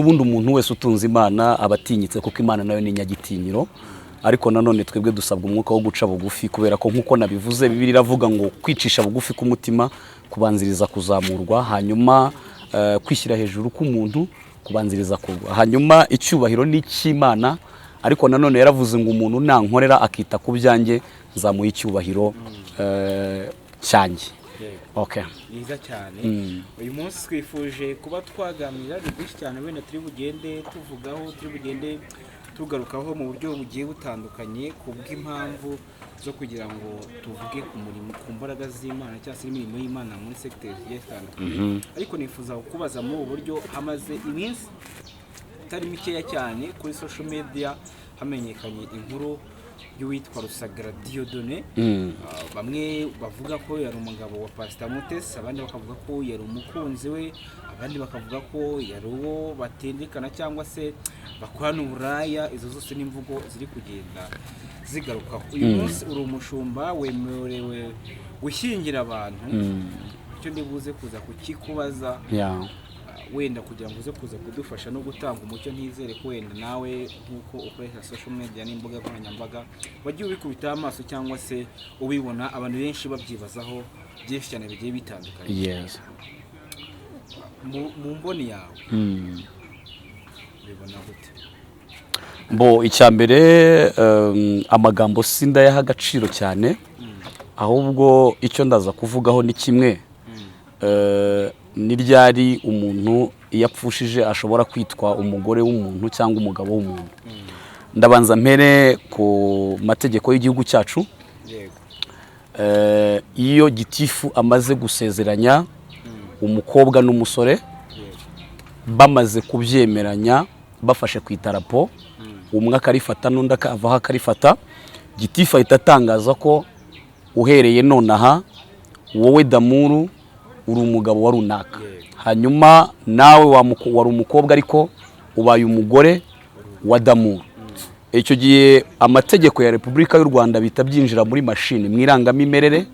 ubundi umuntu wese utunze Imana abatinyitse kuko Imana nayo ni nyagitinyiro, ariko nanone twebwe dusabwa umwuka wo guca bugufi, kubera ko nkuko nabivuze Bibiliya iravuga ngo kwicisha bugufi k'umutima kubanziriza kuzamurwa, hanyuma kwishyira hejuru k'umuntu kubanziriza kugwa, hanyuma icyubahiro ni cy'Imana, ariko nanone yaravuze ngo umuntu nankorera akita ku byanjye nzamuha icyubahiro cyanjye. Okay. Niza cyane. Uyu munsi twifuje kuba twaganira byinshi cyane, wenda turi bugende tuvugaho, turi bugende tugarukaho mu buryo bugiye butandukanye kubw'impamvu zo kugira ngo tuvuge ku murimo, ku mbaraga z'Imana cyangwa se imirimo y'Imana muri secteur zitandukanye. Ariko nifuza kukubaza mu buryo hamaze iminsi itari mikeya cyane kuri social media hamenyekanye inkuru y'uwitwa Rusangara Diodone. Bamwe bavuga ko yari umugabo wa Pastor Mutesi, abandi bakavuga ko yari umukunzi we, abandi bakavuga ko yari uwo batendekana cyangwa se bakorana uburaya. Izo zose n'imvugo ziri kugenda zigaruka. Uyu munsi uri umushumba wemerewe gushyingira abantu, icyo ndibuze kuza kukikubaza wenda kugira ngo uze kuza kudufasha no gutanga umucyo, ntizere ko wenda nawe nkuko ukoresha social media n'imbuga nkoranyambaga wagiye ubikubita amaso cyangwa se ubibona abantu benshi babyibazaho byinshi cyane bigiye bitandukanye. Yes. Mu mboni yawe bibona gute? Bo icyambere amagambo sindayaha agaciro cyane, ahubwo icyo ndaza kuvugaho ni kimwe. Ni ryari umuntu yapfushije ashobora kwitwa umugore w'umuntu cyangwa umugabo w'umuntu. Ndabanza mpere ku mategeko y'igihugu cyacu. Iyo gitifu amaze gusezeranya umukobwa n'umusore bamaze kubyemeranya bafashe ku itarapo, umwe akarifata n'undi akavaho akarifata, gitifu ahita atangaza ko uhereye nonaha wowe Damuru uri umugabo wa runaka, hanyuma nawe wari umukobwa ariko ubaye umugore wa Damuru. Icyo gihe amategeko ya Repubulika y'u Rwanda bita byinjira muri mashini mwirangamimerere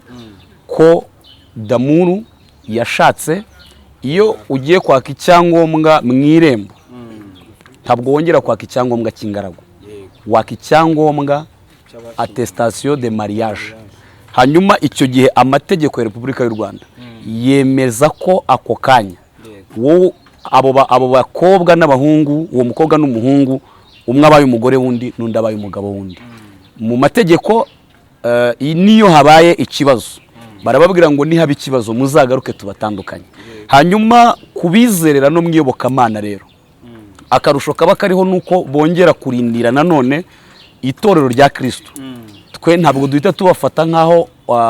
ko Damuru yashatse. Iyo ugiye kwaka icyangombwa mwirembo ntabwo wongera kwaka icyangombwa cy'ingaragu, waka icyangombwa attestation de mariage. Hanyuma icyo gihe amategeko ya Repubulika y'u Rwanda yemeza ko ako kanya wowe abo bakobwa n'abahungu, uwo mukobwa n'umuhungu, umwe abaye umugore wundi n'undi abaye umugabo wundi. Mu mategeko niyo habaye ikibazo barababwira ngo nihaba ikibazo muzagaruke tubatandukanye. Hanyuma kubizerera no mwiyobokamana rero akarusho kaba kariho nuko bongera kurindira nanone itorero rya Kristo. Twe ntabwo duhita tubafata nkaho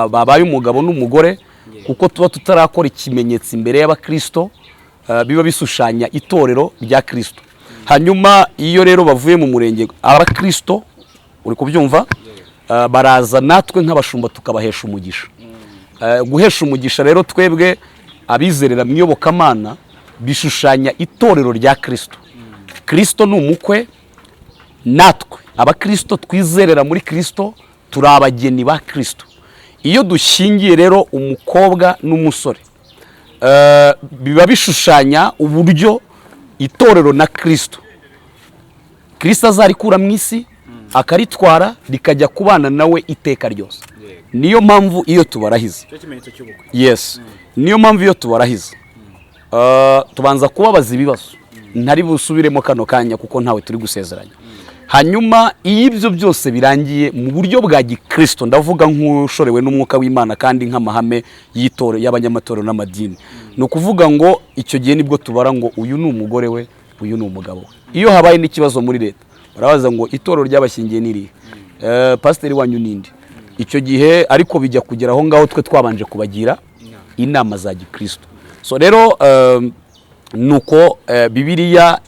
babaye umugabo n'umugore, kuko tuba tutarakora ikimenyetso imbere y'abakristo biba bisushanya itorero rya Kristo. Hanyuma iyo rero bavuye mu murenge abakristo, uri kubyumva, baraza natwe nk'abashumba tukabahesha umugisha. Guhesha umugisha rero twebwe abizerera mwiyobokamana bishushanya itorero rya Kristo. Kristo ni umukwe, natwe abakristo twizerera muri Kristo turi abageni ba Kristo. Iyo dushingiye rero umukobwa n'umusore biba bishushanya uburyo itorero na Kristo azarikura mu isi akaritwara rikajya kubana nawe iteka ryose. Niyo mpamvu iyo tubarahize, yes, niyo mpamvu iyo tubarahize tubanza kubabaza ibibazo ntari busubiremo kano kanya kuko ntawe turi gusezeranya. Hanyuma iyo ibyo byose birangiye mu buryo bwa gikristo, ndavuga nk'ushorewe n'umwuka w'Imana kandi nk'amahame y'itoro y'abanyamatorero n'amadini, no kuvuga ngo icyo gihe nibwo tubara ngo uyu ni umugore we, uyu ni umugabo we. Iyo habaye n'ikibazo muri leta barabaza ngo itorero ry'abashingiye niri, pasiteri wanyu nindi. Icyo gihe ariko bijya kugera aho ngaho twe twabanje kubagira inama za gikristo. So rero nuko Bibiliya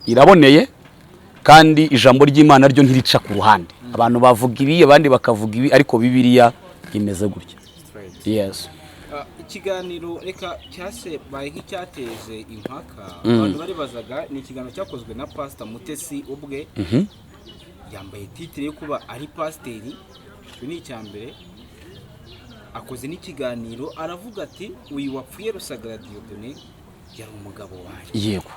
iraboneye kandi ijambo ry'Imana ryo ntirica ku ruhande. Abantu bavuga ibi abandi bakavuga ibi, ariko Bibiliya imeze gutya. Yes. Ikiganiro reka cyase baye nk'icyateze impaka, abantu bari bazaga ni ikiganiro cyakozwe na Pastor Mutesi ubwe. Yambaye titre yo kuba ari pasiteri. Cyo ni icyambere. Akoze n'ikiganiro aravuga ati uyu wapfuye Rusangara Diodone yari umugabo wanjye. Yego.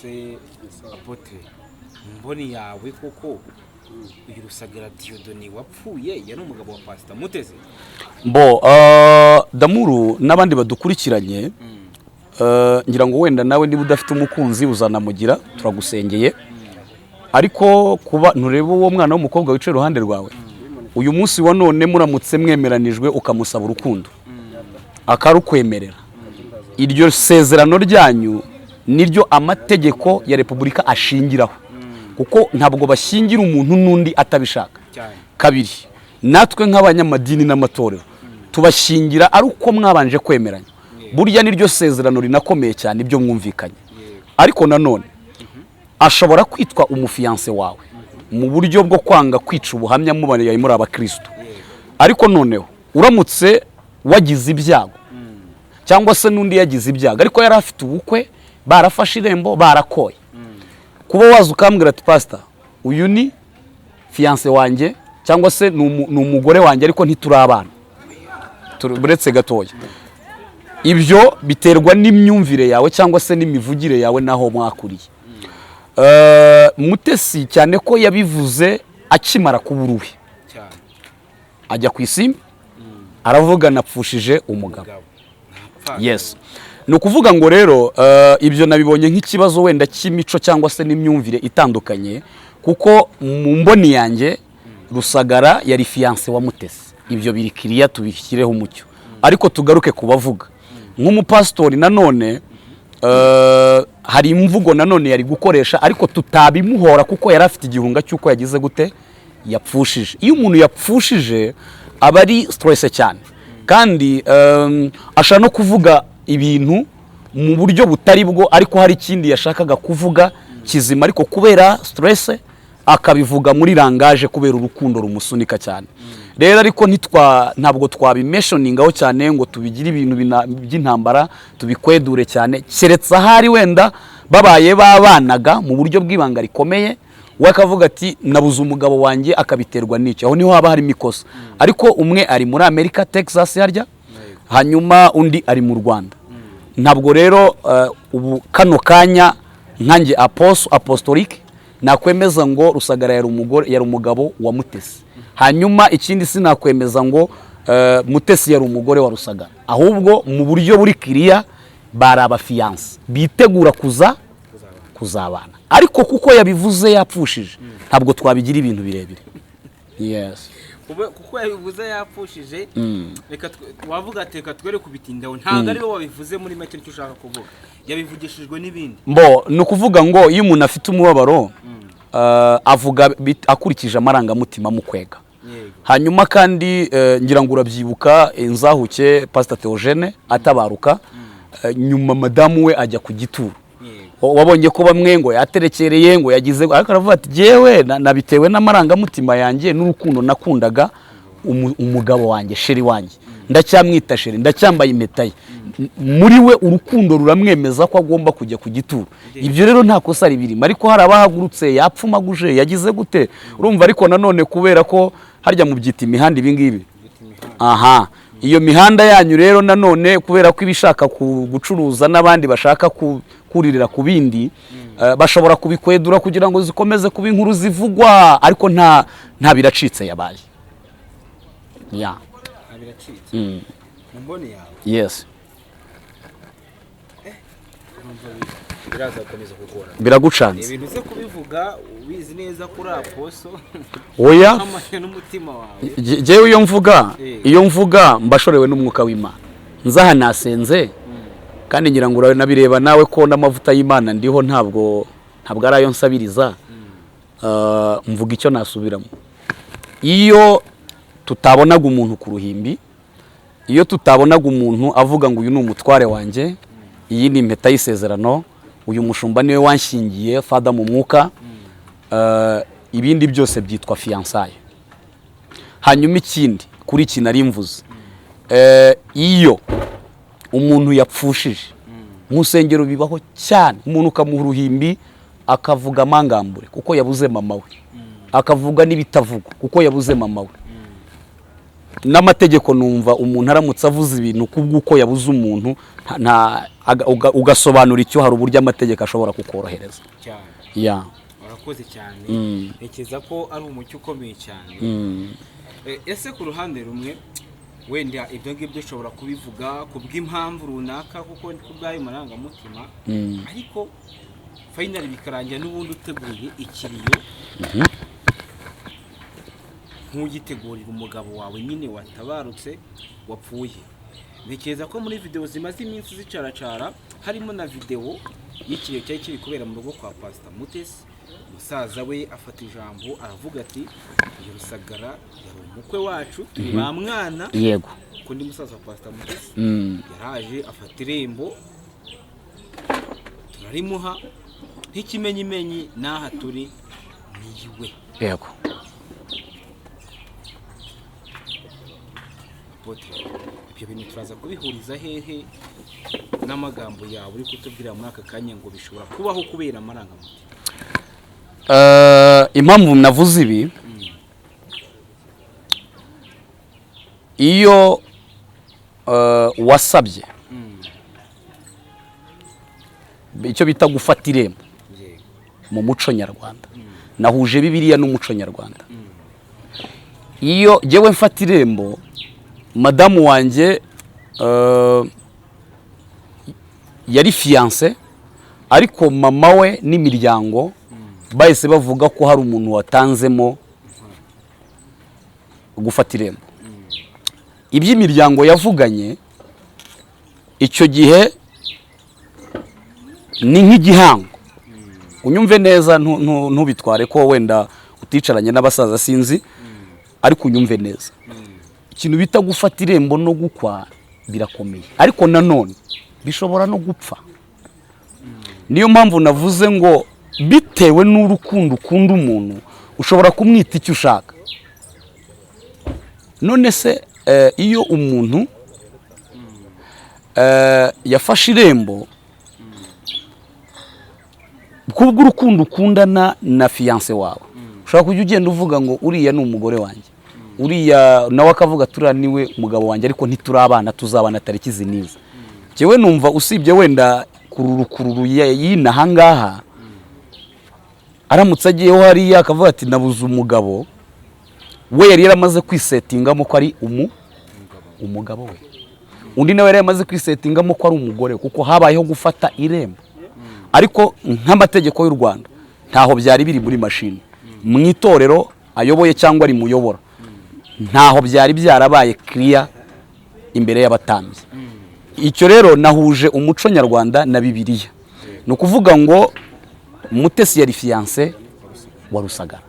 se apotre mboni yawe koko uyu Rusagara Dieudonné wapfuye yari umugabo wa Pastor Mutesi? Bo Damuru n'abandi badukurikiranye ngira ngo wenda nawe niba udafite umukunzi uzanamugira, turagusengeye. Ariko kuba ntureba uwo mwana w'umukobwa wicaye iruhande rwawe, uyu munsi wa none muramutse mwemeranijwe ukamusaba urukundo akarukwemerera, iryo sezerano ryanyu niryo amategeko ya Repubulika ashingiraho, kuko ntabwo bashyingira umuntu n'undi atabishaka. Kabiri, natwe nk'abanyamadini n'amatorero tubashingira ari uko mwabanje kwemeranya. Burya niryo sezerano rinakomeye cyane ibyo mwumvikanye. Ariko nanone ashobora kwitwa umufiance wawe mu buryo bwo kwanga kwica ubuhamya mubane muri abakristo. Ariko noneho uramutse wagize ibyago cyangwa se n'undi yagize ibyago ariko yari afite ubukwe, barafashe irembo, barakoye, kuba waza ukambwira ati pastor uyu ni fiance wanjye cyangwa se ni umugore wanjye ariko ntiturabana, buretse gatoya, ibyo biterwa n'imyumvire yawe cyangwa se n'imivugire yawe naho mwakuriye. Mutesi cyane ko yabivuze akimara kuburuwe, ajya ku isimbi aravuga napfushije umugabo. Yes, ni ukuvuga ngo rero ibyo nabibonye nk'ikibazo wenda cy'imico cyangwa se n'imyumvire itandukanye, kuko mu mboni yanjye Rusagara yari fiance wa Mutesi. Ibyo biri kiriya tubishyireho umucyo. Ariko tugaruke kubavuga nk'umupastori nanone, hari imvugo nanone yari gukoresha ariko tutabimuhora kuko yari afite igihunga cy'uko yagize gute, yapfushije. Iyo umuntu yapfushije aba ari stress cyane, kandi ashaka no kuvuga ibintu mu buryo butari bwo, ariko hari ikindi yashakaga kuvuga kizima, ariko kubera stress akabivuga muri langaje kubera urukundo rumusunika cyane. Rero ariko ntabwo twabimentioningaho cyane ngo tubigire ibintu by'intambara tubikwedure cyane, keretse ahari wenda babaye babanaga mu buryo bw'ibanga rikomeye, we akavuga ati nabuze umugabo wanjye akabiterwa n'icyo, aho niho haba harimo ikosa. Ariko umwe ari muri Amerika Texas harya, hanyuma undi ari mu Rwanda. Ntabwo rero ubu kano kanya nkanjye apostolique nakwemeza ngo Rusagara yari umugabo wa Mutesi. Hanyuma ikindi sinakwemeza ngo Mutesi yari umugore wa Rusagara, ahubwo mu buryo buri kiriya bari abafiance bitegura kuzabana. Ariko kuko yabivuze yapfushije ntabwo twabigira ibintu birebire. Yes, kuko yabivuze yapfushije, reka wavuga ateka twere kubitindaho, ntabwo ari bo wabivuze muri make icyo ushaka kuvuga, yabivugishijwe n'ibindi. Mbo ni ukuvuga ngo iyo umuntu afite umubabaro avuga akurikije amarangamutima mu kwega. Hanyuma kandi ngira ngo urabyibuka inzahuke Pastor Theogene atabaruka, nyuma madamu we ajya ku gituro. Wabonye ko bamwe ngo yaterekereye ngo yagize, ariko aravuga ati jewe nabitewe n'amarangamutima yanjye n'urukundo nakundaga umugabo wanjye, sheri wanjye, ndacyamwita sheri, ndacyambaye impeta ye. Muri we urukundo ruramwemeza ko agomba kujya ku gituro. Ibyo rero nta kosa ribirimo, ariko hari abahagurutse yapfumaguje yagize gute, urumva. Ariko nanone kubera ko harya mu byita imihanda ibingibi, aha, iyo mihanda yanyu rero nanone kubera ko ibishaka gucuruza n'abandi bashaka kuririra ku bindi, bashobora kubikwedura kugira ngo zikomeze kuba inkuru zivugwa, ariko nta biracitse yabaye. Ya biracitse mboni yawe. Yes, biraza gukomeza kugora, biragucanze ibintu ze kubivuga ubizi neza kuri aposo. Oya, amanya n'umutima wawe. Jewe iyo mvuga mbashorewe n'umwuka w'Imana, nzaha nasenze, kandi ngira ngo nabireba nawe ko n'amavuta y'Imana ndiho, ntabwo ari ayo nsabiriza. Mvuga icyo nasubiramo. Iyo tutabonaga umuntu ku ruhimbi, iyo tutabonaga umuntu avuga ngo uyu ni umutware wanjye, iyi ni impeta y'isezerano, uyu mushumba niwe wanshingiye fada mu mwuka, ibindi byose byitwa fiançailles. Hanyuma ikindi kuri iki nari mvuze, iyo umuntu yapfushije mu nsengero bibaho cyane, umuntu ukamuha uruhimbi akavuga amangambure kuko yabuze mama we, akavuga n'ibitavugwa kuko yabuze mama we. n'amategeko numva umuntu aramutse avuze ibintu kubw'uko yabuze umuntu ugasobanura icyo hari uburyo amategeko ashobora kukorohereza cyane. Urakoze cyane. Ntekereza ko ari umucyo ukomeye cyane. Ese ku ruhande rumwe wenda ibyo ngibyo ushobora kubivuga ku bw'impamvu runaka kuko ku bwayo marangamutima, ariko finally bikarangira n'ubundi uteguye ikiriyo nk'ugitegurira umugabo wawe nyine watabarutse wapfuye. Ntekereza ko muri video zimaze iminsi zicaracara harimo na video y'ikiriyo cyari kiri kubera mu rugo kwa Pastor Mutesi. Musaza we afata ijambo aravuga ati iyo Rusagara yari umukwe wacu turi ba mwana. Yego. Ko ndi musaza wa Pastor Mutesi yaraje afata irembo turarimuha nk'ikimenyimenyi n'aha turi niwe. Yego. Ibyo bintu turaza kubihuriza hehe n'amagambo yawe uri kutubwira muri aka kanya ngo bishobora kubaho kubera amarangamutima? Impamvu navuze ibi, iyo wasabye icyo bita gufata irembo mu muco nyarwanda, nahuje Bibiliya n'umuco nyarwanda. Iyo jyewe mfata irembo, madamu wanjye yari fiancé, ariko mama we n'imiryango bahise bavuga ko hari umuntu watanzemo gufata irembo. Iby'imiryango yavuganye icyo gihe ni nk'igihango. Unyumve neza, ntubitware ko wenda uticaranye n'abasaza sinzi, ariko unyumve neza. Ikintu bita gufata irembo no gukwa birakomeye, ariko nanone bishobora no gupfa. Niyo mpamvu navuze ngo bitewe n'urukundo ukunda umuntu ushobora kumwita icyo ushaka. None se iyo umuntu yafashe irembo kubw'urukundo ukundana na fiancé wawe, ushobora kujya ugenda uvuga ngo uriya ni umugore wanjye, uriya nawe akavuga turiya niwe umugabo wanjye, ariko ntiturabana, tuzabana tariki izi n'izi. Jewe numva usibye wenda kururu y'inaha ngaha, aramutse agiyeho hariya akavuga ati nabuze umugabo, we yari yaramaze kwisetingamo ko ari umugabo we, undi nawe yari yaramaze kwisetingamo ko ari umugore, kuko habayeho gufata irembo. Ariko nk'amategeko y'u Rwanda ntaho byari biri muri mashini, mu itorero ayoboye cyangwa ari muyobora, ntaho byari byarabaye clear imbere y'abatambyi. Icyo rero nahuje umuco nyarwanda na Bibiliya. Ni ukuvuga ngo Mutesi yari fiancé wa Rusagara,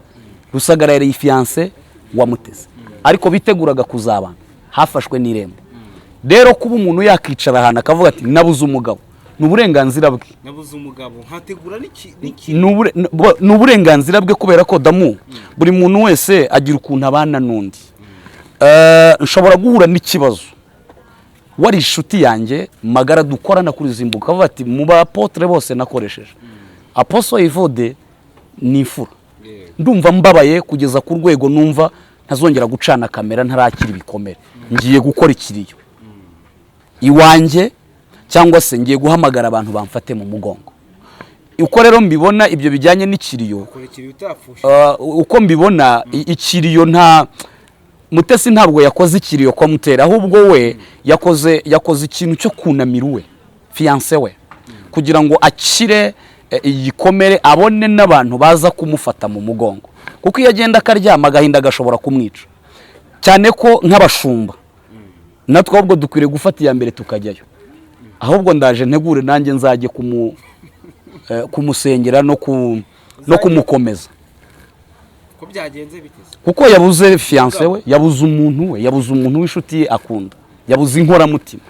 Rusagara yari fiancé wa Mutesi, ariko biteguraga kuzabana, hafashwe n'irembo. Rero kuba umuntu yakicara ahantu akavuga ati nabuze umugabo, n'uburenganzira bwe. Nabuze umugabo nkategura n'uburenganzira bwe, kubera ko damu buri muntu wese agira ukuntu abana n'undi. Nshobora guhura n'ikibazo, wari inshuti yanjye magara dukorana kuri Zimbuka, akavuga ati mu bapotre bose nakoresheje Apostle Evode ni imfura, ndumva mbabaye kugeza ku rwego numva ntazongera gucana kamera ntarakira ibikomere, ngiye gukora ikiriyo iwanjye, cyangwa se ngiye guhamagara abantu bamfate mu mugongo. Uko rero mbibona ibyo bijyanye n'ikiriyo, uko mbibona ikiriyo, nta Mutesi ntabwo yakoze ikiriyo kwa Mutera, ahubwo we yakoze ikintu cyo kunamira we fiancé we, kugira ngo akire igikomere, abone n'abantu baza kumufata mu mugongo, kuko iyo agenda akaryama agahinda gashobora kumwica cyane. Ko nk'abashumba natwe ahubwo dukwiriye gufata iya mbere tukajyayo, ahubwo ndaje ntegure nanjye nzajye kumusengera no kumukomeza. Ko byagenze biteze, kuko yabuze fiancé we, yabuze umuntu we, yabuze umuntu w'inshuti ye akunda, yabuze inkoramutima,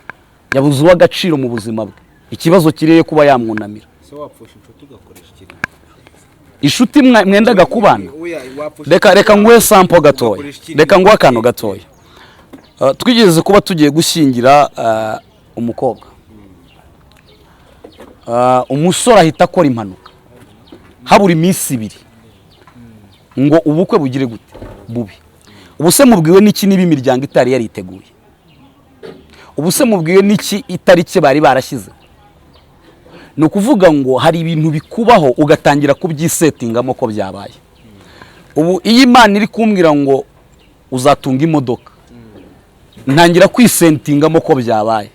yabuze uw'agaciro mu buzima bwe. Ikibazo kireye kuba yamwunamira. Se wapfusha inshuti ugakoresha ikiriyo, inshuti mwendaga kubana. Reka nguhe sample gatoya, reka nguhe akantu gatoya. Twigeze kuba tugiye gushyingira umukobwa, umusore ahita akora impanuka, habura iminsi ibiri ngo ubukwe bugire gute bubi. ubuse mubwiwe n'iki niba imiryango itari yariteguye, ubuse mubwiwe n'iki itariki bari barashyize. Ni ukuvuga ngo hari ibintu bikubaho ugatangira kubyisetingamo ko byabaye. Ubu iyo Imana iri kumbwira ngo uzatunga imodoka, ntangira kwisentingamo ko byabaye.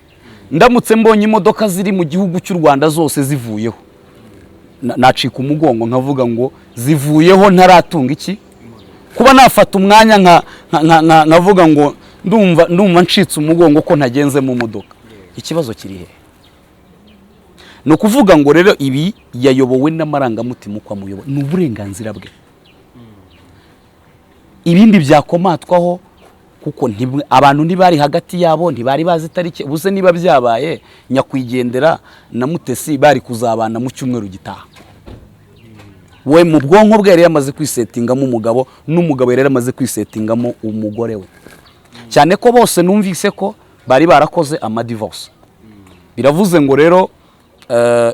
Ndamutse mbonye imodoka ziri mu gihugu cy'u Rwanda zose zivuyeho, nacika umugongo nkavuga ngo zivuyeho ntaratunga iki. Kuba nafata umwanya nkavuga ngo ndumva ncitse umugongo ko ntagenze mu modoka, ikibazo kiri he? Ni ukuvuga ngo rero ibi yayobowe n'amarangamutima uko amuyoboye, ni uburenganzira bwe. Ibindi byakomatwaho kuko abantu ntibari hagati yabo, ntibari bazi itariki. Ubuse niba byabaye nyakwigendera na Mutesi bari kuzabana mu cyumweru gitaha, we mu bwonko bwe yari yamaze kwisetingamo umugabo, n'umugabo yari yamaze kwisetingamo umugore we. Cyane ko bose numvise ko bari barakoze amadivorce. Biravuze ngo rero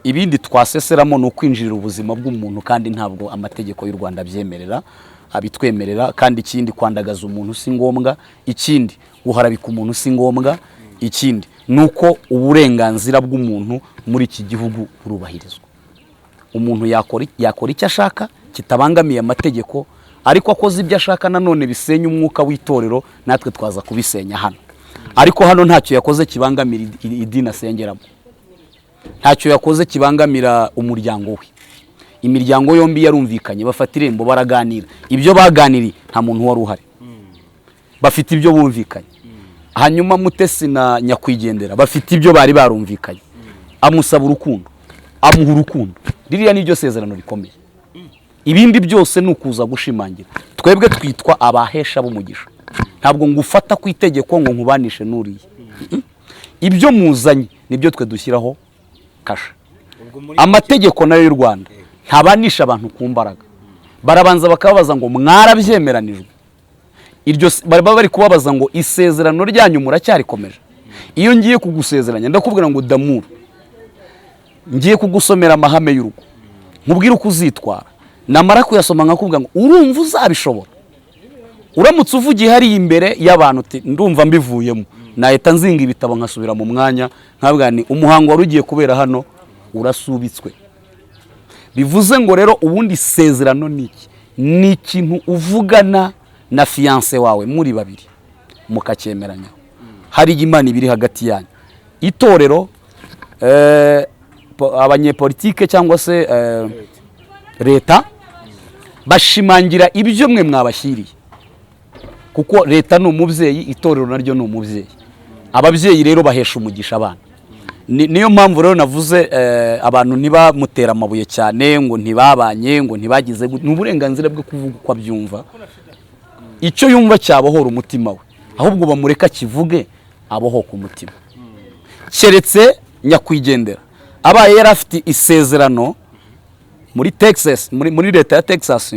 ibindi twaseseramo ni ukwinjirira ubuzima bw'umuntu, kandi ntabwo amategeko y'u Rwanda abyemerera, abitwemerera. Kandi ikindi, kwandagaza umuntu si ngombwa. Ikindi, guharabika umuntu si ngombwa. Ikindi nuko uburenganzira bw'umuntu muri iki gihugu burubahirizwa. Umuntu yakora icyo ashaka kitabangamiye amategeko, ariko akoze ibyo ashaka nanone bisenya umwuka w'itorero, natwe twaza kubisenya hano. Ariko hano ntacyo yakoze kibangamira idini asengeramo, ntacyo yakoze kibangamira umuryango we. Imiryango yombi yarumvikanye, bafata irembo baraganira. Ibyo baganiriye nta muntu wari uhari, bafite ibyo bumvikanye. Hanyuma Mutesi na nyakwigendera bafite ibyo bari barumvikanye. Amusaba urukundo, amuha urukundo. Ririya niryo sezerano rikomeye. Ibindi byose ni ukuza gushimangira. Twebwe twitwa abahesha b'umugisha, ntabwo ngufata ku itegeko ngo nkubanishe n'uriye. Ibyo muzanye nibyo twe dushyiraho kasha. Amategeko nayo y'u Rwanda ntabanisha abantu ku mbaraga. Barabanza bakababaza ngo mwarabyemeranijwe. Iryo bari kubabaza ngo isezerano ryanyu muracyarikomeje. Iyo ngiye kugusezeranya ndakubwira ngo damuru, ngiye kugusomera amahame y'urugo, nkubwira uko uzitwara, namara kuyasoma nkakubwira ngo urumva uzabishobora. Uramutse uvugiye hari imbere y'abantu uti ndumva mbivuyemo, nahita nzinga ibitabo nkasubira mu mwanya nkabwira ni umuhango wari ugiye kubera hano urasubitswe. Bivuze ngo rero ubundi sezerano niki? Ni ikintu uvugana na fiancé wawe muri babiri mukacyemeranya. Hari Imana ibiri hagati yanyu. Itorero abanyepolitike cyangwa se leta bashimangira ibyo mwe mwabashyiriye, kuko leta ni umubyeyi, itorero naryo ni umubyeyi. Ababyeyi rero bahesha umugisha abana. Niyo mpamvu rero navuze abantu ntibamutera amabuye cyane ngo ntibabanye ngo ntibagize. Ni uburenganzira bwo kuvuga uko abyumva, icyo yumva cyabohora umutima we, ahubwo bamureka kivuge abohoka umutima. Keretse nyakwigendera abaye yari afite isezerano muri Texas, muri leta ya Texas,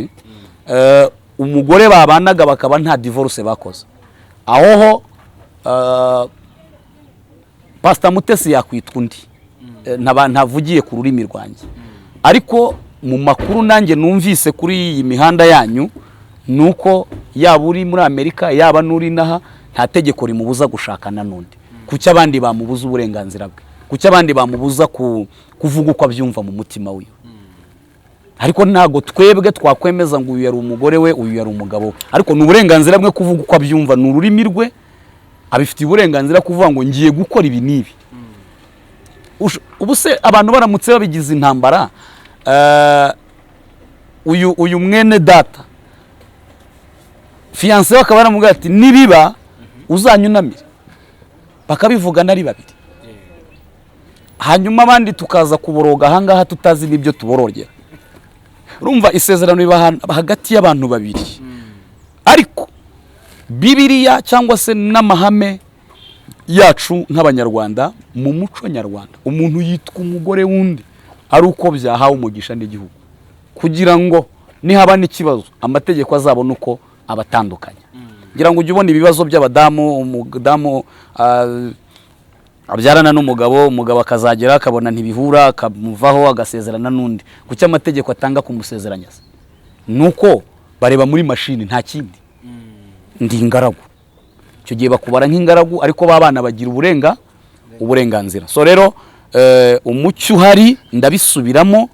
umugore babanaga bakaba nta divorce bakoze, ahoho Pastor Mutesi yakwitwa undi, ntavugiye ku rurimi rwanjye. Ariko mu makuru nanjye numvise kuri iyi mihanda yanyu nuko yaba uri muri Amerika yaba nuri naha, nta tegeko rimubuza gushakana n'undi. Kuki abandi bamubuza uburenganzira bwe? Kuki abandi bamubuza kuvuga uko abyumva mu mutima wiwe? Ariko ntago twebwe twakwemeza ngo uyu yari umugore we, uyu yari umugabo. Ariko ni uburenganzira bwe kuvuga uko abyumva, ni ururimi rwe, abifitiye uburenganzira kuvuga ngo ngiye gukora ibi nibi. Ubuse abantu baramutse babigize intambara, uyu mwene data fiancé we akaba aramubwira ati nibiba uzanyunamire, bakabivugana ari babiri. Hanyuma abandi tukaza kuboroga ahangaha tutazi n'ibyo tuborogera. Urumva isezerano riba hagati y'abantu babiri. Ariko Bibiliya cyangwa se n'amahame yacu nk'abanyarwanda, mu muco nyarwanda umuntu yitwa umugore wundi ari uko byahawe umugisha n'igihugu, kugira ngo nihaba n'ikibazo amategeko azabona uko abatandukanya. Ngira ngo ujye ubona ibibazo by'abadamu, umudamu abyarana n'umugabo, umugabo akazagera akabona ntibihura, akamuvaho agasezerana n'undi. Kuki amategeko atanga kumusezeranya? Nuko bareba muri mashini, nta kindi. ndi ingaragu. Icyo gihe bakubara nk'ingaragu ariko babana bagira uburenganzira. So rero umucyo uhari ndabisubiramo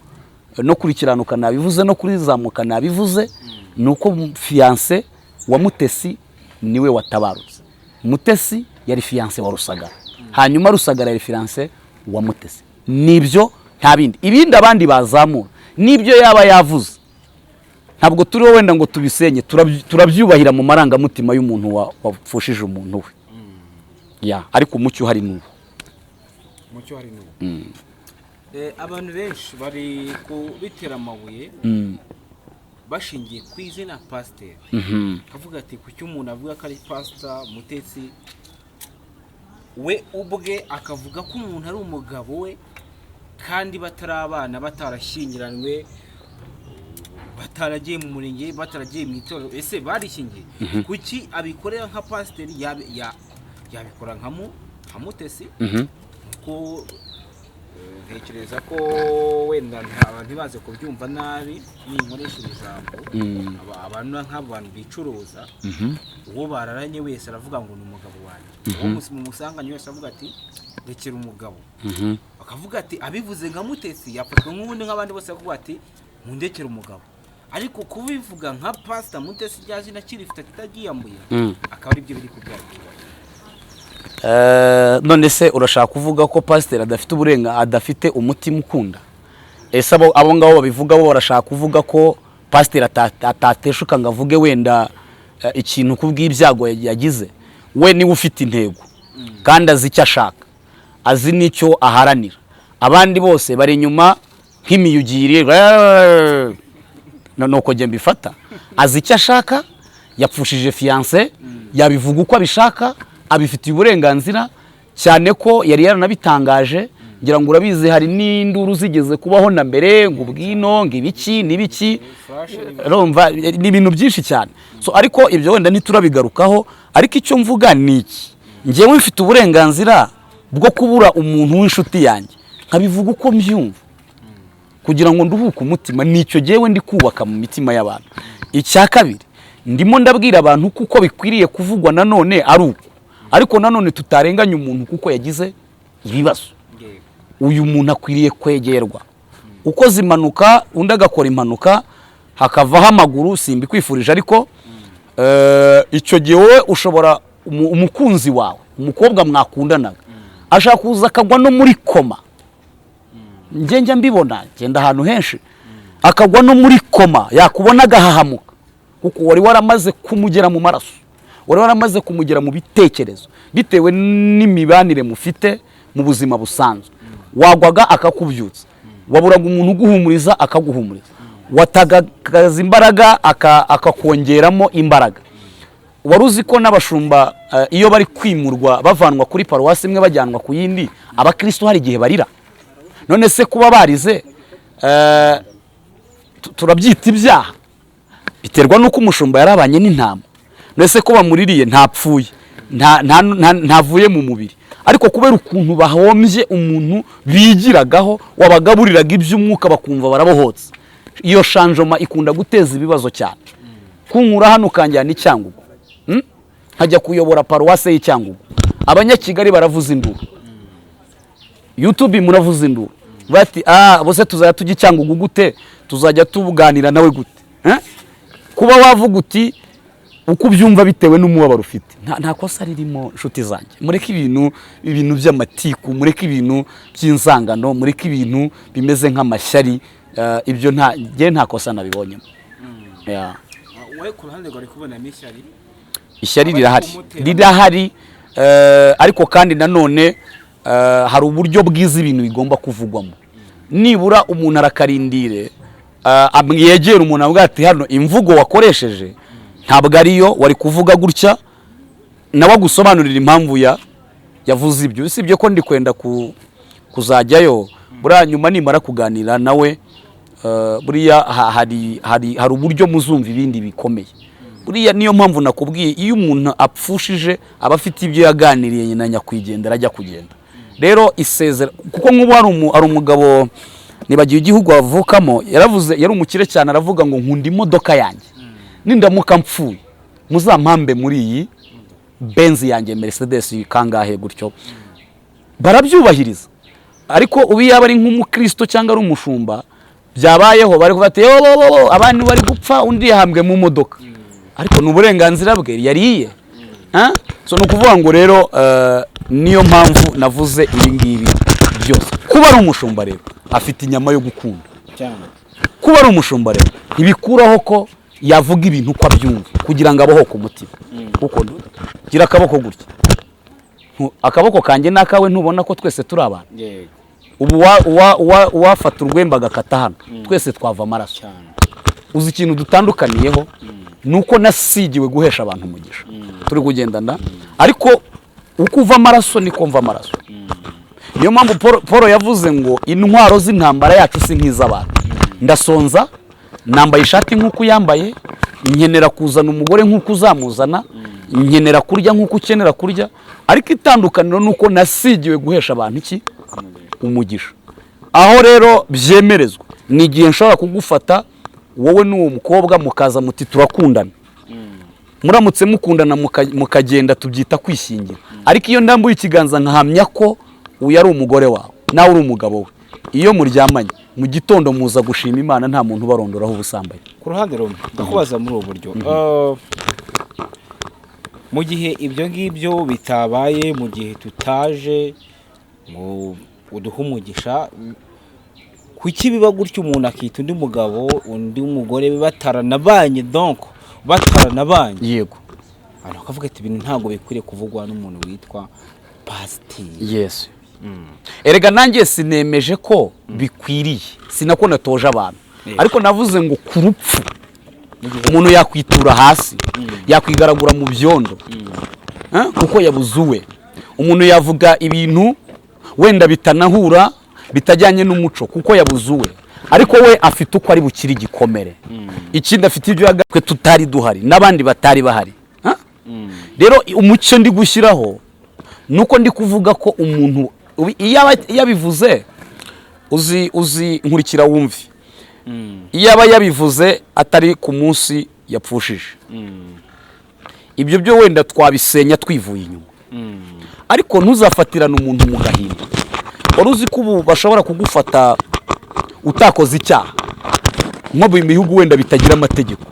no kurikiranuka nabivuze no kurizamuka nabivuze nuko fiancé wa Mutesi niwe watabarutse. Mutesi yari fiancé wa Rusagara, hanyuma Rusagara yari fiancé wa Mutesi. Nibyo nta bindi, ibindi abandi bazamura nibyo yaba yavuze. Ntabwo turi wenda ngo tubisenye, turabyubahira mu marangamutima y'umuntu wapfushije umuntu we. Ariko umucyo hari n'ubu. Abantu benshi bari kubitera amabuye bashingiye ku izina pasiteri. Kavuga ati kuki umuntu avuga ko ari pasita Mutesi we ubwe akavuga ko umuntu ari umugabo we kandi batarabana, batarashyingiranywe, bataragiye mu murenge, bataragiye mu itorero. Ese barishingiye kuki abikorera nka pasiteri yabikora nka Mutesi? Ko ntekereza ko wenda ntibaze kubyumva nabi n'inkoresha ijambo, abantu nk'abantu bicuruza, uwo bararanye wese aravuga ngo ni umugabo wanjye, uwo musanganye wese avuga ati rekera umugabo, akavuga ati abivuze nka Mutesi yafatwa nk'ubundi nk'abandi bose bavuga ati mundekera umugabo. Ariko kubivuga nka pastor Mutesi rya zina kirifite kitagiyambuye akaba ari byo biri kugaragara. None se urashaka kuvuga ko pasiteri adafite umutima ukunda? Ese abo ngabo babivuga bo barashaka kuvuga ko pasiteri atateshuka ngo avuge wenda ikintu kubw'ibyago yagize? We niwe ufite intego kandi azi icyo ashaka, azi n'icyo aharanira. Abandi bose bari inyuma nk'imiyugiri, nuko njye mbifata. Azi icyo ashaka, yapfushije fiancé, yabivuga uko abishaka, abifitiye uburenganzira, cyane ko yari yaranabitangaje. Ngira ngo urabizi hari n'induru zigeze kubaho na mbere ngo ubwino ngo ibiki n'ibiki, urumva ni ibintu byinshi cyane. So ariko ibyo wenda ntiturabigarukaho, ariko icyo mvuga ni iki: njyewe mfite uburenganzira bwo kubura umuntu w'inshuti yanjye nkabivuga uko mbyumva kugira ngo nduhuke umutima. Nicyo jewe ndi kubaka mu mitima y'abantu. Icya kabiri, ndimo ndabwira abantu kuko bikwiriye kuvugwa nanone ari uko, ariko nanone tutarenganya umuntu kuko yagize ibibazo. Uyu muntu akwiriye kwegerwa. Uko zimanuka undi agakora impanuka hakavaho amaguru, simbi kwifurije, ariko icyo gihe wowe ushobora umukunzi wawe, umukobwa mwakundanaga, ashaka kuza akagwa no muri koma. Njye mbibona, genda ahantu henshi akagwa no muri koma, yakubona agahahamuka kuko wari waramaze kumugera mu maraso, wari waramaze kumugera mu bitekerezo bitewe n'imibanire mufite mu buzima busanzwe. Wagwaga akakubyutsa, waburaga umuntu uguhumuriza akaguhumuriza, watagaza imbaraga akakongeramo imbaraga. Wari uzi ko n'abashumba iyo bari kwimurwa bavanwa kuri paruwasi imwe bajyanwa ku yindi, abakristo hari igihe barira. None se kuba barize turabyita ibyaha? Biterwa nuko umushumba yarabanye n'intama. None se ko bamuririye ntapfuye, ntavuye mu mubiri, ariko kubera ukuntu bahombye umuntu bigiragaho, wabagaburiraga iby'umwuka bakumva barabohotse. Iyo shanjoma ikunda guteza ibibazo cyane. Kunkura hano kanjyana iCyangugu, nkajya kuyobora paruwase y'Icyangugu, abanyakigali baravuza induru, YouTube muravuza induru, bati bose tuzajya tujya iCyangugu gute, tuzajya tubuganira nawe gute? Kuba wavuga uti uko ubyumva bitewe n'umubabaro ufite, nta kosa ririmo. Inshuti zanjye, mureke ibintu by'amatiku, mureke ibintu by'inzangano, mureke ibintu bimeze nk'amashyari. Ibyo nta kosa nabibonyemo. Wowe ku ruhande rwari kubona ishyari rirahari, ariko kandi nanone hari uburyo bwiza ibintu bigomba kuvugwamo. Nibura umuntu arakarindire, yegera umuntu avuga ati hano imvugo wakoresheje ntabwo ariyo wari kuvuga gutya, nawe gusobanurira impamvu yavuze ibyo. Usibye ko ndi kwenda kuzajyayo buriya nyuma nimara kuganira nawe, buriya hari uburyo muzumva ibindi bikomeye. Buriya niyo mpamvu nakubwiye, iyo umuntu apfushije aba afite ibyo yaganiriye na nyakwigendera ajya kugenda. Rero isezera, kuko nk'ubu hari umugabo nibagiye igihugu avukamo, yaravuze, yari umukire cyane, aravuga ngo nkunda imodoka yanjye, nindamuka mpfuye muzampambe muri iyi Benz yanjye Mercedes kangahe gutyo barabyubahiriza. Ariko ubi yaba ari nk'umukristo cyangwa ari umushumba byabayeho bari kuvuga ati abantu bari gupfa undi yahambwe mu modoka, ariko n'uburenganzira bwe yariye. So no kuvuga ngo rero niyo mpamvu navuze ibi ngibi byose. Kuba ari umushumba rero afite inyama yo gukunda cyane. Kuba ari umushumba rero ibikuraho ko yavuga ibintu uko abyumva kugira ngo abaho ku mutima. Kuko gira akaboko gutya, akaboko kanjye nakawe ntubona ko twese turi abantu. Ubu wafata urwemba agakata hano twese twava amaraso. Uzi ikintu dutandukaniyeho nuko nasigiwe guhesha abantu umugisha. Turi kugendana ariko uko uva amaraso niko mva amaraso. Niyo mpamvu Paul yavuze ngo intwaro z'intambara yacu si nk'iz'abantu. Ndasonza nambaye ishati nk'uko yambaye, nkenera kuzana umugore nk'uko uzamuzana, nkenera kurya nk'uko ukenera kurya, ariko itandukaniro nuko nasigiwe guhesha abantu iki umugisha. Aho rero byemerezwa ni igihe nshobora kugufata wowe n'uwo mukobwa mukaza muti turakundana, muramutse mukundana mukagenda tubyita kwishingira. Ariko iyo ndambuye ikiganza nkahamya ko uyu ari umugore wawe nawe uri umugabo we, iyo muryamanye mu gitondo muza gushima Imana nta muntu barondoraho ubusambanyi. Ku ruhande rumwe ndakubaza muri ubu buryo, mu gihe ibyo ngibyo bitabaye, mu gihe tutaje ngo uduhe umugisha, kuki biba gutyo umuntu akita undi mugabo undi umugore bataranabanye, donc bataranabanye? Yego, akavuga ati ibintu ntabwo bikwiriye kuvugwa n'umuntu witwa pasiteri. Yes. Erega nanjye sinemeje ko bikwiriye, sinako natoje abantu, ariko navuze ngo ku rupfu umuntu yakwitura hasi, yakwigaragura mu byondo kuko yabuzuwe. Umuntu yavuga ibintu wenda bitanahura, bitajyanye n'umuco kuko yabuzuwe, ariko we afite uko ari bukiri igikomere. Ikindi afite ibyo yagatwe tutari duhari n'abandi batari bahari. Rero umuco ndi gushyiraho nuko ndi kuvuga ko umuntu yabivuze uzi nkurikira wumve, iyaba yabivuze atari ku munsi yapfushije, ibyo byo wenda twabisenya twivuye inyuma. Ariko ntuzafatirane umuntu mu gahinda. Wari uzi ko ubu bashobora kugufata utakoze icyaha nko mu bihugu wenda bitagira amategeko,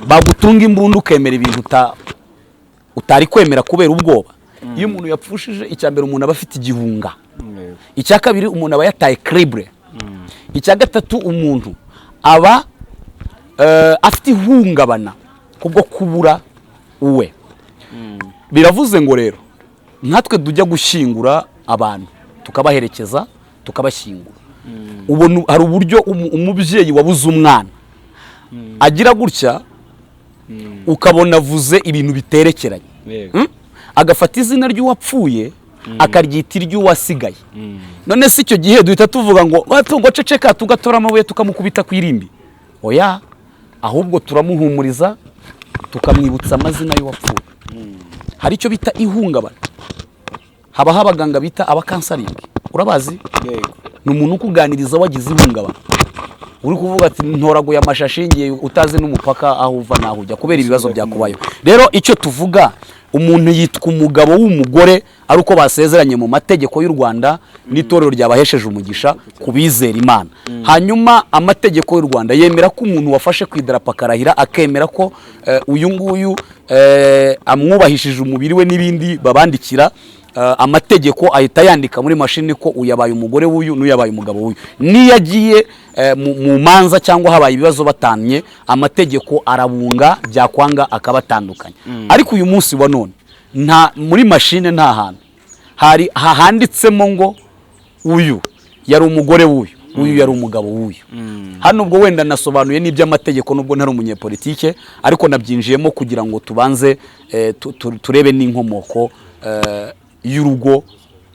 bagutunga imbunda ukemera ibintu utari kwemera kubera ubwoba. Iyo umuntu yapfushije, icya mbere umuntu aba afite igihunga, icya kabiri umuntu aba yataye kribre, icya gatatu umuntu aba afite ihungabana kubwo kubura uwe. Biravuze ngo rero natwe tujya gushyingura abantu tukabaherekeza tukabashyingura, ubona hari uburyo umubyeyi wabuze umwana agira gutya, ukabona avuze ibintu biterekeranye, agafata izina ry'uwapfuye akaryita iry'uwasigaye. None si icyo gihe duhita tuvuga ngo ceceka tugatora amabuye tukamukubita ku irimbi? Oya, ahubwo turamuhumuriza tukamwibutsa amazina y'uwapfuye. Hari icyo bita ihungabana, habaho abaganga bita abakansaringi, urabazi? Ni umuntu ukuganiriza wagize ihungabana, uri kuvuga ati ntoraguye amashashi ngiye utazi n'umupaka aho uva naho ujya kubera ibibazo byakubayeho. Rero icyo tuvuga, umuntu yitwa umugabo w'umugore ari uko basezeranye mu mategeko y'u Rwanda n'itorero ryabahesheje umugisha kubizera Imana. Hanyuma amategeko y'u Rwanda yemera ko umuntu wafashe ku idarapo akarahira akemera ko uyu nguyu amwubahishije umubiri we n'ibindi babandikira, amategeko ahita yandika muri mashini ko uyabaye umugore w'uyu n'uyabaye umugabo w'uyu. Niyo agiye mu manza cyangwa habaye ibibazo batanye, amategeko arabunga, byakwanga akabatandukanya. Ariko uyu munsi wa none muri mashine nta hantu handitsemo ngo uyu yari umugore w'uyu, uyu yari umugabo w'uyu. Hano ubwo wenda nasobanuye n'iby'amategeko nubwo ntari umunyepolitike, ariko nabyinjiyemo kugira ngo tubanze turebe n'inkomoko y'urugo,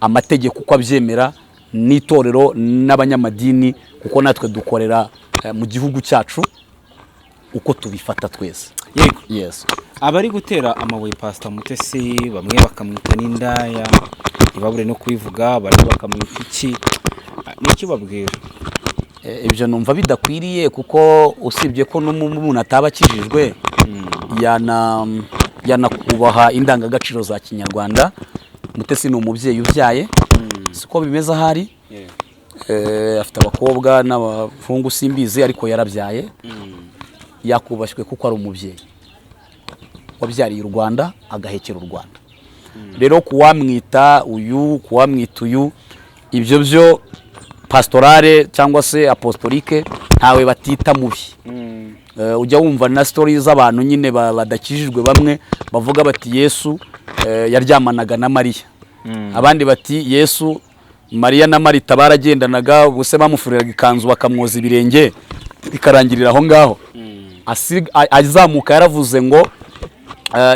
amategeko uko abyemera, n'itorero n'abanyamadini, kuko natwe dukorera mu gihugu cyacu uko tubifata twese. Yego. Yes. Abari gutera amabuye Pastor Mutesi, bamwe bakamwita n'indaya, ntibabure no kubivuga, bari bakamwita iki, n'iki babwira? Ibyo numva bidakwiriye, kuko usibye ko n'umuntu ataba akijijwe, yanakubaha indangagaciro za kinyarwanda. Mutesi ni umubyeyi ubyaye, siko bimeze ahari. Afite abakobwa n'abahungu simbizi, ariko yarabyaye. Yakubashywe kuko ari umubyeyi wabyariye u Rwanda, agahekera u Rwanda. Rero kuwamwita uyu, kuwamwita uyu, ibyo byo pastorale cyangwa se apostolique ntawe batita mubi. Ujya wumva na stories z'abantu nyine badakijijwe, bamwe bavuga bati Yesu yaryamanaga na Mariya, abandi bati Yesu Mariya na Marita baragendanaga, ubuse bamufuriraga ikanzu bakamwoza ibirenge bikarangirira aho ngaho. Azamuka yaravuze ngo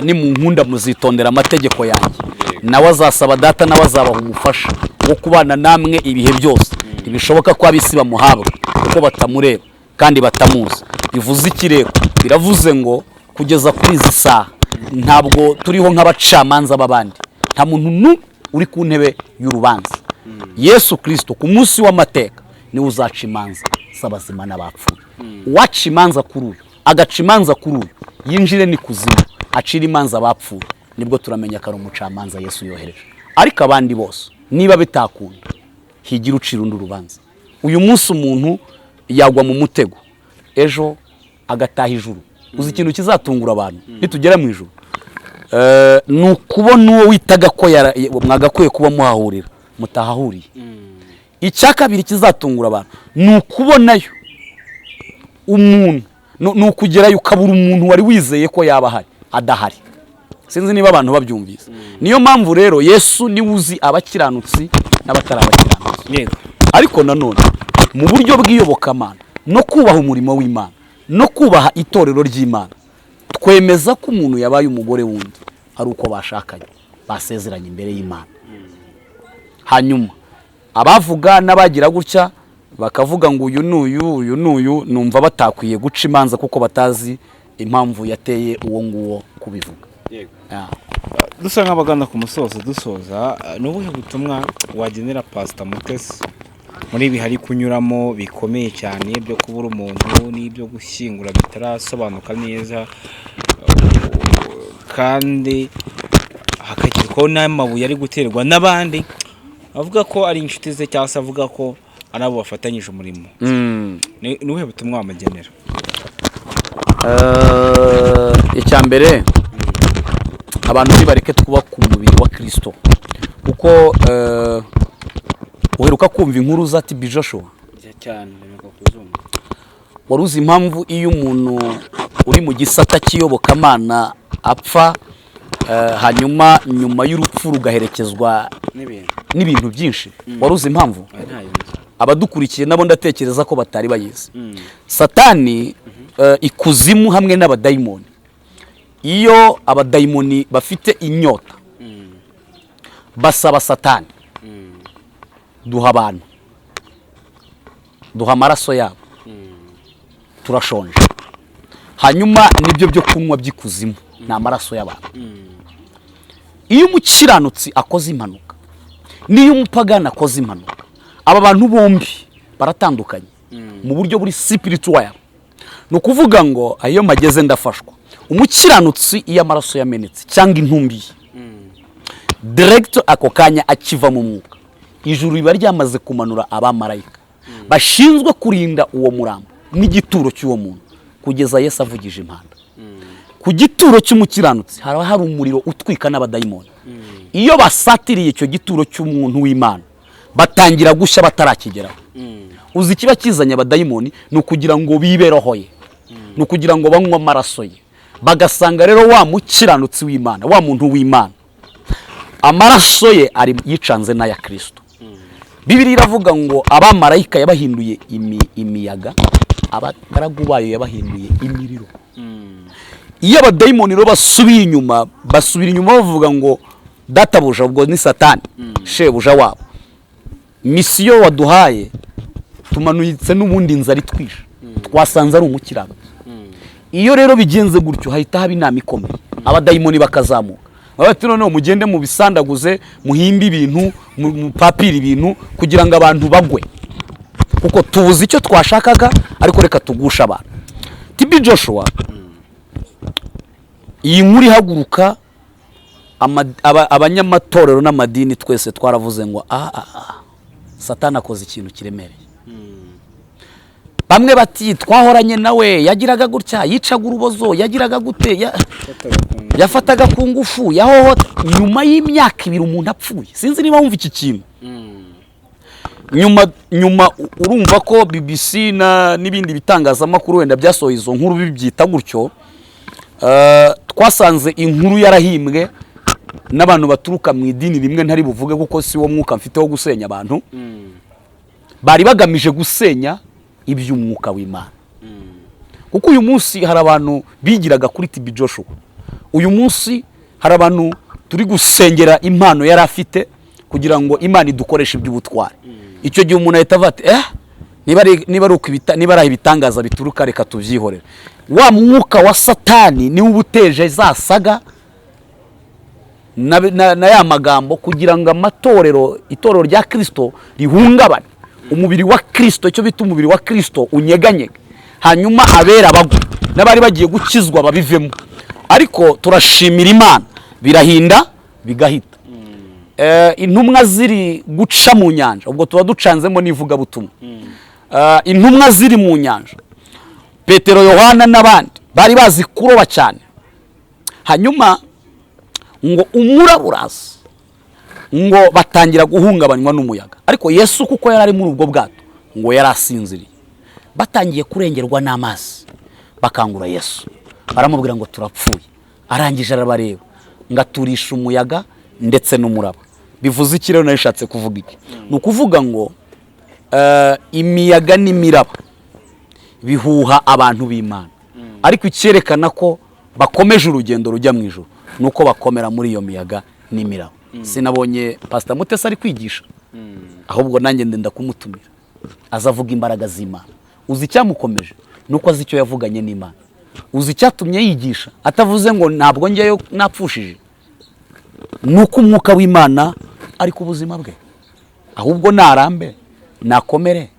ni mu nkunda muzitondera amategeko yanjye, nawe azasaba data, nawe azabaha umufasha wo kubana namwe ibihe byose. Ibishoboka ko abisi bamuhabwa kuko batamureba kandi batamuzi. Bivuze iki rero? Biravuze ngo kugeza kuri izi saha ntabwo turiho nk'abacamanza b'abandi, nta muntu uri ku ntebe y'urubanza. Yesu Kristo ku munsi w'amateka niwe uzaca imanza z'abazima n'abapfuye. Uwaca imanza kuri uyu, agaca imanza kuri uyu, yinjire ni kuzimu, acira imanza abapfuye, nibwo turamenya ko ari umucamanza Yesu yohereje. Ariko abandi bose niba bitakunda, higira ucira undi urubanza. Uyu munsi umuntu yagwa mu mutego, ejo agataha ijuru. Uzi ikintu kizatungura abantu nitugera mu ijuru? Ni ukubona uwo witaga ko mwagakwiye kuba muhahurira, mutahahuriye. Icya kabiri kizatungura abantu ni ukubonayo umuntu, ni ukugerayo ukabura umuntu wari wizeye ko yaba ahari adahari. Sinzi niba abantu babyumvise. Niyo mpamvu rero Yesu niwe uzi abakiranutsi n'abatari abakiranutsi. Ariko nanone mu buryo bw'iyobokamana no kubaha umurimo w'Imana no kubaha itorero ry'Imana, twemeza ko umuntu yabaye umugore wundi ari uko bashakanye, basezeranye imbere y'Imana. Hanyuma abavuga n'abagira gutya bakavuga ngo uyu n'uyu, numva batakwiye guca imanza kuko batazi impamvu yateye uwo nguwo kubivuga. Dusa nk'abagana ku musozo dusoza, n'ubuhe butumwa wagenera Pastor Mutesi muri ibi hari kunyuramo bikomeye cyane byo kubura umuntu n'ibyo gushyingura bitarasobanuka neza, kandi hakakirwaho n'amabuye ari guterwa n'abandi avuga ko ari inshuti ze cyangwa se avuga ko ari abo bafatanyije umurimo? N'ubuhe butumwa wamagenera? Icya mbere, abantu nibareke kuba ku mubiri wa Kristo, kuko uheruka kumva inkuru zati Joshua cyane niko kuzumva. Waruzi impamvu iyo umuntu uri mu gisata cy'iyobokamana apfa, hanyuma nyuma y'urupfu rugaherekezwa n'ibintu byinshi? Waruzi impamvu? Abadukurikiye nabo ndatekereza ko batari bayizi. Satani ikuzimu hamwe n'abadayimoni, iyo abadayimoni bafite inyota basaba Satani, duha abantu, duha amaraso yabo, turashonje. Hanyuma nibyo byo kunywa by'ikuzimu ni amaraso y'abantu. Iyo umukiranutsi akoze impanuka n'iyo umupagana akoze impanuka, aba bantu bombi baratandukanye mu buryo buri spiritual. Ni ukuvuga ngo ayo mageze ndafashwa. Umukiranutsi iyo amaraso yamenetse cyangwa intumbi direct ako kanya akiva mu mwuka, ijuru riba ryamaze kumanura abamarayika bashinzwe kurinda uwo murambo n'igituro cy'uwo muntu kugeza Yesu avugije impanda. Ku gituro cy'umukiranutsi haba hari umuriro utwika n'abadayimoni. Iyo basatiriye icyo gituro cy'umuntu w'Imana batangira gushya batarakigeraho. Uzi kiba kizanye abadayimoni ni ukugira ngo biberohoye, ni ukugira ngo banywe amaraso ye, bagasanga rero wa mukiranutsi w'Imana, wa muntu w'Imana, amaraso ye ari yicanze n'aya Kristo. Bibiliya iravuga ngo abamarayika yabahinduye imiyaga, abagaragu bayo yabahinduye imiriro. Iyo abadayimoni rero basubira inyuma bavuga ngo databuja, ubwo ni Satani shebuja wabo, misiyo waduhaye tumanuyitse n'ubundi nzari twisha, twasanze ari umukiranutsi. Iyo rero bigenze gutyo hahita haba inama ikomeye, abadayimoni bakazamuka bati noneho mugende mu bisandaguze, muhimbe ibintu, mupapira ibintu kugira ngo abantu bagwe, kuko tubuze icyo twashakaga ariko reka tugusha abantu. Joshua iyi nkuru ihaguruka abanyamatorero n'amadini twese twaravuze ngo Satani akoze ikintu kiremereye. Bamwe bati twahoranye nawe, yagiraga gutya, yicaga urubozo, yagiraga gute, yafataga ku ngufu, yahohota. Nyuma y'imyaka 2 umuntu apfuye, sinzi niba wumva iki kintu. Nyuma urumva ko BBC n'ibindi bitangazamakuru wenda byasohoye izo nkuru bibyita gutyo. Twasanze inkuru yarahimbwe n'abantu baturuka mu idini rimwe ntari buvuge kuko si wo mwuka mfite wo gusenya abantu. Bari bagamije gusenya iby'umwuka w'Imana. Kuko uyu munsi hari abantu bigiraga kuri TB Joshua. Uyu munsi hari abantu turi gusengera impano yari afite kugira ngo Imana idukoreshe iby'ubutwari. Icyo gihe umuntu ahita avati niba ari ibitangaza bituruka reka tuvyihorera. Wa mwuka wa Satani ni ubuteje zasaga na ya magambo kugira ngo itorero rya Kristo rihungabane. Umubiri wa Kristo, icyo bita umubiri wa Kristo unyeganyega, hanyuma abera bagwa n'abari bagiye gukizwa babivemo. Ariko turashimira Imana, birahinda bigahita. Intumwa ziri guca mu nyanja, ubwo tuba ducanzemo n'ivuga butumwa. Intumwa ziri mu nyanja, Petero, Yohana n'abandi bari bazi kuroba cyane. Hanyuma ngo umuraburaza, ngo batangira guhungabanywa n'umuyaga. Ariko Yesu kuko yari ari muri ubwo bwato, ngo yarasinziriye. Batangiye kurengerwa n'amazi, bakangura Yesu, baramubwira ngo turapfuye. Arangije arabareba, ngaturisha umuyaga ndetse n'umuraba. Bivuze iki rero nashatse kuvuga iki? Nukuvuga ngo imiyaga n'imiraba bihuha abantu b'Imana. Ariko icyerekana ko bakomeje urugendo rujya mu ijuru nuko bakomera muri iyo miyaga n'imiraba. Sinabonye Pastor Mutesi ari kwigisha, ahubwo nanjye ndenda kumutumira azavuga imbaraga z'Imana. Uzi icyamukomeje nuko azi icyo yavuganye n'Imana. Uzi icyatumye yigisha atavuze ngo ntabwo njyeyo napfushije, nuko umwuka w'Imana ari ku buzima bwe. Ahubwo narambe nakomere,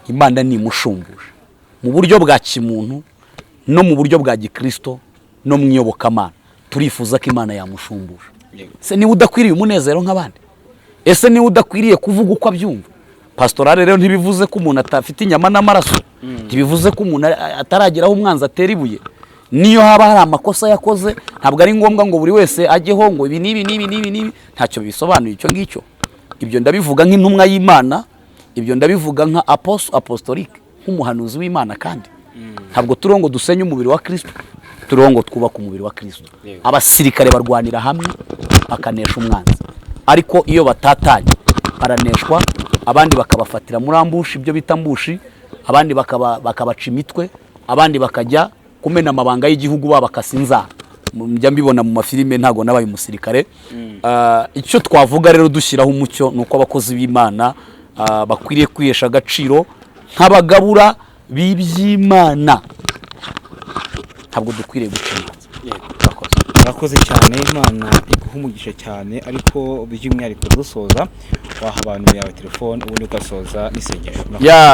Imana nimushumbuje mu buryo bwa kimuntu no mu buryo bwa gikristo no mu iyobokamana. Turifuza ko Imana yamushumbuje. Se niba udakwiriye umunezero nk'abandi, ese niba udakwiriye kuvuga uko abyumva. Pastorale rero ntibivuze ko umuntu atafite inyama n'amaraso, ntibivuze ko umuntu atarageraho umwanzi atera ibuye. Niyo haba hari amakosa yakoze, ntabwo ari ngombwa ngo buri wese ajyeho ngo ibi nibi, ntacyo bisobanuye icyo ngicyo. Ibyo ndabivuga nk'intumwa y'Imana, ibyo ndabivuga nka apostolique, nk'umuhanuzi w'Imana. Kandi ntabwo turongo dusenye umubiri wa Kristo, turongo twubaka umubiri wa Kristo. Abasirikare barwanira hamwe bakanesha umwanzi, ariko iyo batatanye baraneshwa. Abandi bakabafatira muri ambushi, ibyo bita ambushi, abandi bakabaca imitwe, abandi bakajya kumena amabanga y'igihugu babakasinza. Njya mbibona mu mafilime, ntago nabaye umusirikare. Icyo twavuga rero dushyiraho umucyo nuko abakozi b'Imana bakwiriye kwihesha agaciro nk'abagabura b'iby'Imana. Ntabwo dukwiriye gucunga. Murakoze cyane, Imana iguha umugisha cyane. Ariko by'umwihariko dusoza, waha abantu yawe telefone ubundi ugasoza n'isengesho.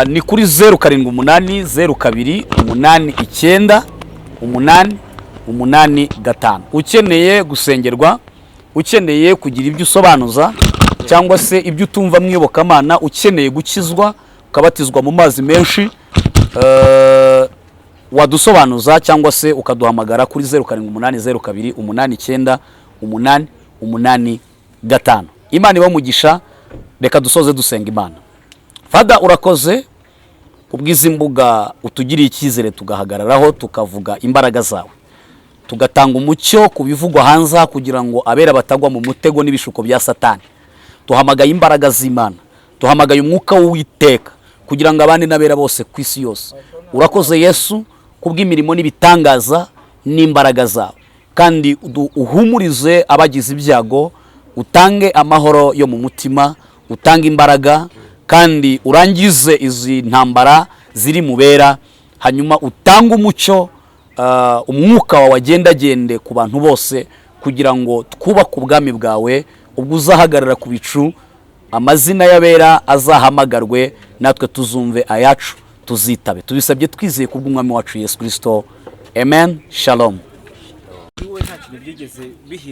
Ni kuri 0782898885. Ukeneye gusengerwa, ukeneye kugira ibyo usobanuza cyangwa se ibyo utumva mu iyobokamana, ukeneye gukizwa ukabatizwa mu mazi menshi, wadusobanuza cyangwa se ukaduhamagara kuri 0782098885. Imana ibamugisha. Reka dusoze dusenga Imana. Father, urakoze kubwiza imbuga utugiriye icyizere tugahagararaho tukavuga imbaraga zawe, tugatanga umucyo kubivugwa hanze kugira ngo abera batagwa mu mutego n'ibishuko bya Satani. Tuhamagaye imbaraga z'Imana, tuhamagaye umwuka w'Uwiteka kugira ngo abandi nabera bose ku isi yose. Urakoze Yesu kubw'imirimo n'ibitangaza n'imbaraga zawe, kandi uhumurize abagize ibyago, utange amahoro yo mu mutima, utange imbaraga, kandi urangize izi ntambara ziri mubera. Hanyuma utange umucyo, umwuka wawe agendagende ku bantu bose kugira ngo twubake ubwami bwawe. Ubwo uzahagarara ku bicu, amazina y'abera azahamagarwe, natwe tuzumve ayacu tuzitabe. Tubisabye twizeye kubw'umwami wacu Yesu Kristo. Amen. Shalom. kuri wowe nta kintu byigeze bihindura